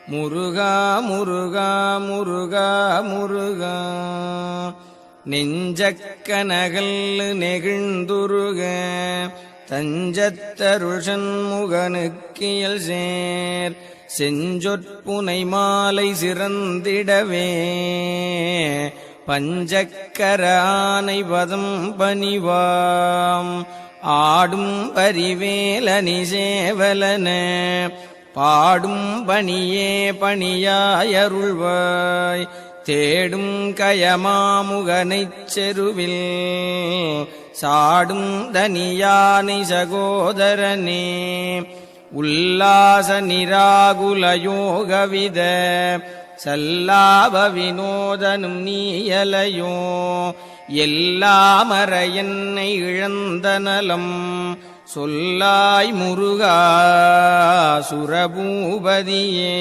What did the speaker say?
முருகா முருகா முருகா முருகா நெஞ்சக்கனகல் நெகிழ்ந்துருக தஞ்சத்தருள் சண்முகனுக்கியல் சேர் செஞ்சொற்புனை மாலை சிறந்திடவே பஞ்சக்கர ஆனை பதம் பணிவாம் ஆடும் பரிவேலனி சேவலன பாடும் பணியே பணியாயருள்வாய் தேடும் கயமாமுகனைச் செருவில் சாடும் தனியானை சகோதரனே உல்லாச நிராகுல யோகவித சல்லாப வினோதனும் நீயலையோ எல்லாமற என்னை இழந்த நலம் சொல்லாய் முருகா சுரபூபதியே.